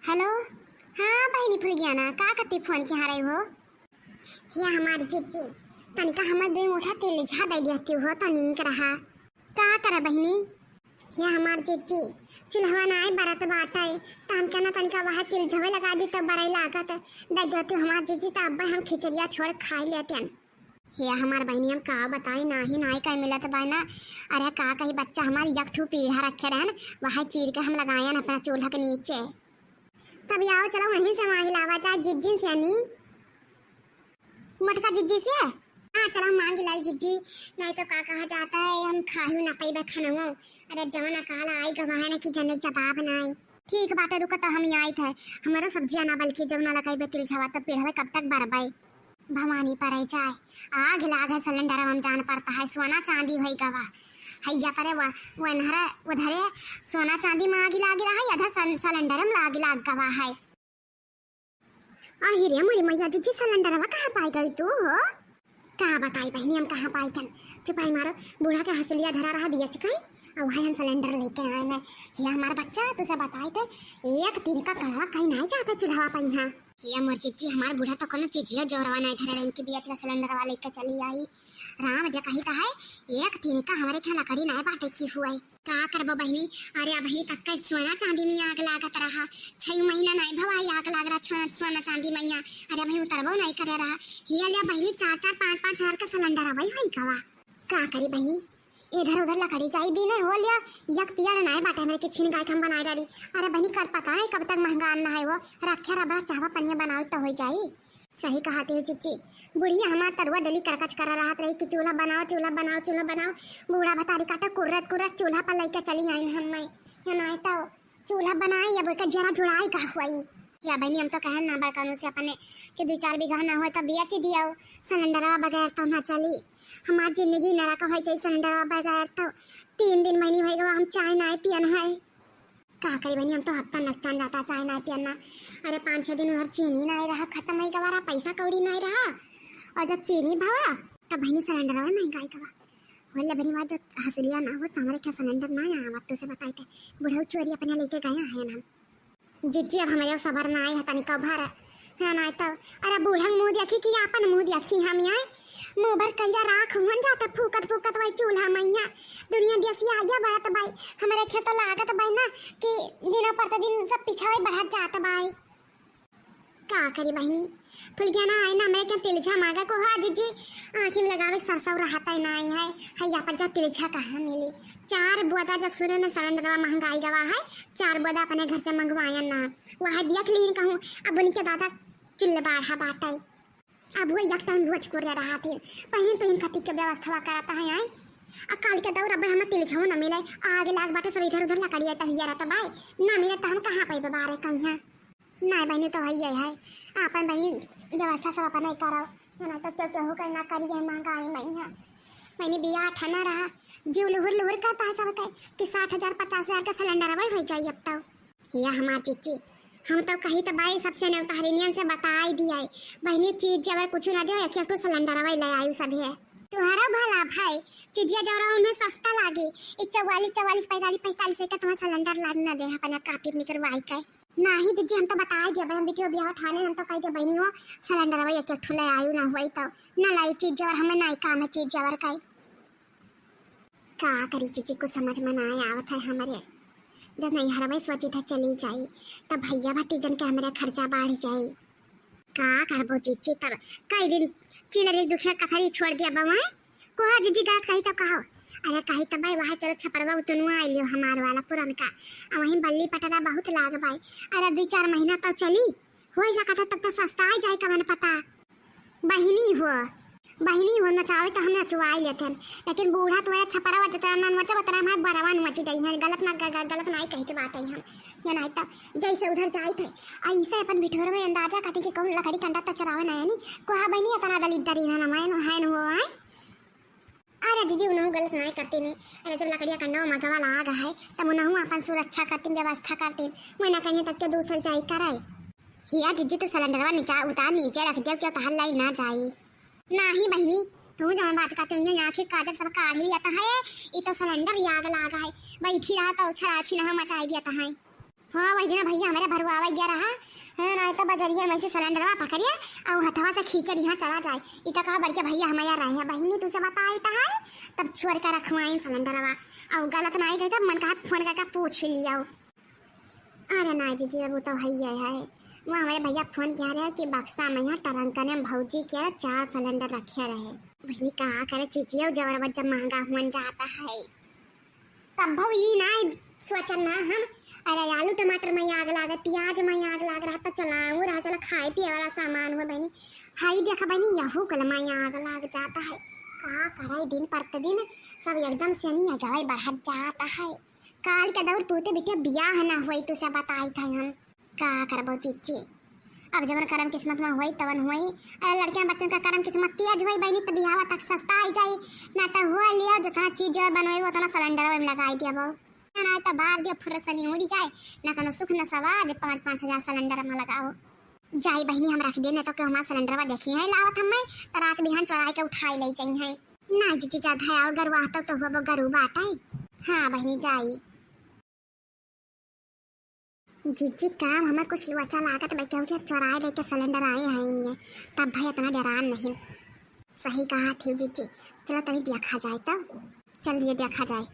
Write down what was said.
Hello. हाँ बहनी भूल गया ना का कति फोन के हारे हो। ये हमारी जीजी तनिका हमर दे मुठा तेल झा दे देती हो तनिक रहा का करे बहनी। ये हमार जीजी चूल्हा ना आए बरत बाटाई त हम कहना तनिका वहाँ चिल झवे लगा दी तब बराई लागत दे देती हमार जीजी त अब हम खिचड़िया छोड़ खाई लेते। ये हमार बहनी हम का बताई नाही कहीं मिलत बाना। अरे का कहीं बच्चा हमारी यकठू पीढ़ा रखे रहन वहाँ चीर के हम लगायन अपना चूल्हा के नीचे। तब आओ चलो वहीं से मांग लावा चाहे जिज्जी से नहीं मटका जिज्जी से। हाँ चलो मांग लाई जिज्जी नहीं तो का कहा जाता है हम खाहू ना पाई खाना। अरे जवन काला आई गवाह ना कि जने जवाब बनाई। ठीक बात है रुको तो हम आई थे हमारा सब्जियां ना बल्कि जब ना लगाई तिल छवा तब पीढ़ा कब तक बरबाई भवानी पर चाय आग लाग सिलेंडर हम जान पड़ता है सोना चांदी होई गवा हैया करे वनहरा उधरे सोना चांदी में आग लाग रहा है इधर सिलेंडर में लाग गवा है। अरे मोरी मैया जी सिलेंडर कहाँ पाई गई तू हो कहा बताई बहनी हम कहाँ पाई कन चुपाई मारो बूढ़ा के हंसुलिया धरा रहा बियच कहीं और वही हम सिलेंडर लेके आए हैं। ये हमारा बच्चा तुझे बताए थे एक दिन का कहाँ कहीं नहीं जाता चूल्हा पर यहाँ ये मोर चिच्ची हमार बूढ़ा तो कोनो चीजियो जोरवा नहीं धरे इनके बीच का सिलेंडर वाले के चली आई राम जे कही तो है एक दिन का हमारे क्या लकड़ी नहीं बाटे की हुआ का करबो बहनी। अरे अब ही तक का सोना चांदी में आग लागत रहा 6 महीना नहीं भवाई आग लाग रहा सोना चांदी मैया। अरे भाई उतरबो नहीं करे रहा ये लिया बहनी 4-4 5-5 हजार का सिलेंडर है भाई कवा का करी बहनी इधर उधर लकड़ी चाहिए भी नहीं हो लिया यक पियड़ नहीं बाटे मेरे किचन गाय हम बना डाली। अरे बहनी कर पता है कब तक महंगा अन्ना है वो रखे रबा चावा पनिया बनाओ तो हो जाई। सही कहते हो चिच्ची बुढ़िया हमारा तरुआ डली करकच करा रहा रही कि चूल्हा बनाओ बूढ़ा भतारी काटा कुर्रत चूल्हा पर लेके चली आई हम नहीं तो चूल्हा बनाई अब जरा जुड़ाई का हुई या बहनी हम तो कहन ना बड़कानू से अपने कि 2-4 बीघा ना हो तब बेच दिया सिलेंडर बगैर तो ना चली हमारी जिंदगी नरा का हो सिलेंडर बगैर तो 3 दिन महीनी हो गया हम चाय ना पियन है का करी बहनी हम तो हफ्ता नकचान जाता चाय ना पियना। अरे 5-6 दिन उधर चीनी नहीं रहा खत्म हो गवा पैसा कौड़ी नहीं रहा और जब चीनी भवा तब बहनी सिलेंडर महंगाई कवा बोले बहनी बात जो हंसुलिया ना हो तो हमारे क्या सिलेंडर ना यहाँ वक्त से बताए थे बुढ़ऊ चोरी अपने लेके गया है ना जिज्जी अब हमें सबर ना आए तनी कभर है ना तो अरे बूढ़ा मुँह देखी कि अपन मुँह देखी हम यहाँ मुँह भर कहिया राख हुन जाता फूकत भाई चूल्हा मैया दुनिया देसी आ गया बात भाई हमारे खेत तो लागत भाई ना कि दिनों पर दिन सब पीछा बढ़त जाता भाई का करी बहनी फुल गया ना आए ना मैं क्या तिलछा मांगा को हाँ जीजी आँखी में लगावे सरसों रहता ही ना है हैया पर जा तिलछा कहाँ मिली 4 बोदा जब सुने ना सिलेंडर महंगाई गवा है 4 बोदा अपने घर से मंगवाया ना वहाँ देख ली कहूँ अब उनके दादा चूल्हे बाढ़ा बाटाई अब वो एक टाइम भोज कर रहा थी पहले तो इन खती के व्यवस्था कराता है आए अकाल के दौर अब हमें तिलछा न मिले आगे लाग बाटे सब इधर उधर लकड़ी आता हिया रहता भाई ना मिले तो हम कहाँ पे बारे कहीं नहीं बहनी तो वही है अपन बहनी व्यवस्था सब अपन नहीं कराओ ना तो क्या हो करना करिए महंगाई मैंने बिया ठना रहा जीव लुहुर करता है सब कि 60,000 50,000 का सिलेंडर भाई हो जाए अब तो यह हमारी चिच्ची हम तो कही तो भाई सबसे नवतहरीनियन से बता ही दिया है बहनी चीज जब कुछ ना दे एक सिलेंडर भाई ले आयु सब है तुहरा भला भाई चीजिया जब उन्हें सस्ता लागे 44 45 का तुम्हें सिलेंडर लाग ना दे अपना कापी निकलवाई का नहीं दीदी हम तो बता दिया भाई हम बेटियों ब्याह उठाने हम तो कही दे बहनी हो सिलेंडर भाई एक ठुले आयु ना हुई तो ना लाई चीज और हमें नहीं काम है चीज जवर का करी चीची को समझ में ना आवत है हमारे जब नहीं हर भाई सोची था चली जाई तब भैया भतीजन के हमारे खर्चा बढ़ जाये का करबो चीची तब कई दिन चिलर एक दूसरे कथरी छोड़ दिया बवाए कोहा जीजी गलत कही तो कहो अरे कही तो भाई वहाँ चलो छपरवा उतनुआ आइलियो हमार वाला पुरन का वहीं बल्ली पटरा बहुत लाग भाई अरे 2-4 महीना तो चली हो सकता तब तो सस्ता आ जाए का मैंने पता बहिनी हो नचावे तो हम नचवाई लेते लेकिन बूढ़ा तो छपरा बचता ना नचा बतरा हमारे बरावा नची गई है गलत ना कही के बात है हम या नहीं तो जैसे उधर जाए थे ऐसे अपन बिठोर में अंदाजा करते कि कौन लकड़ी कंडा तक चरावे ना नहीं कोहा बहनी इतना दलित ना मैं है न हुआ अरे दीदी उन्होंने गलत नहीं करती नहीं अरे जब लकड़िया कंडा मगवा लाग है तब उन्होंने अपन सुरक्षा करती व्यवस्था करती मैं ना कहीं तक के दूसर जाई कराए हिया दीदी तो सिलेंडर नीचे रख दिया क्यों तो लाई ना जाए ना ही बहनी तू जब बात करते हो यहाँ के काजर सब काढ़ लिया है ये तो सिलेंडर याद लाग है बैठी रहा तो छराछी ना मचाई दिया है हाँ वही दिन भैया हमारे भरवा गया रहा है ना, तो बजरिया में से सिलेंडरवा पकड़िए और हथवा से खींच यहाँ चला जाए। इतना कहा बड़के भैया हमारे रहे बहनी तुझे बताई तो है, तब छोड़ कर रखवाई सिलेंडरवा और गलत नहीं गई तब मन कहा फोन करके पूछ लिया। अरे ना जी जी वो तो भैया है, वो हमारे भैया फोन किया रहे कि बक्सा में यहाँ टरंका ने भौजी के 4 सिलेंडर रखे रहे। बहनी कहा करे चीची और जबर जब महंगा हुआ जाता है तब भव ये ना सोचन ना हम। अरे आलू टमाटर में आग लागे, प्याज में आग लाग रहा तो चलाऊँ रहा, चला खाए पिए वाला सामान हुआ बहनी। हाई देखा बहनी यहू कल में आग लाग जाता है। कहा करे दिन प्रतिदिन सब एकदम से नहीं है बढ़त जाता है। काल के दौर टूटे बिटे बियाह ना हुई तो सब बताई था हम का करबो चीची। अब जब कर्म किस्मत में हुई तवन हुई। अरे लड़कियां बच्चों का कर्म किस्मत तेज हुई बहनी तो बियाह तक सस्ता आई जाए ना तो हुआ लिया जितना चीज बनवाई उतना सिलेंडर में लगाई दिया बहु ना तो बाहर दिया फुर्सनी उड़ी जाए ना कनो सुख न सवाद 5-5 हजार सिलेंडर में लगाओ जाई बहनी हम रख देने तो क्यों हमारा सिलेंडर देखी है लावत हम तो रात बिहान चढ़ाई के उठाई ले चाहिए ना जी ज्यादा है गरुआ तो हुआ गरु बाटा है। हाँ बहनी जाई जी काम हमें कुछ अच्छा लागत बैठे हो चौराहे लेके सिलेंडर आए हैं तब भाई इतना डरान नहीं। सही कहा थी जी चलो तभी देखा जाए तब चलिए देखा जाए।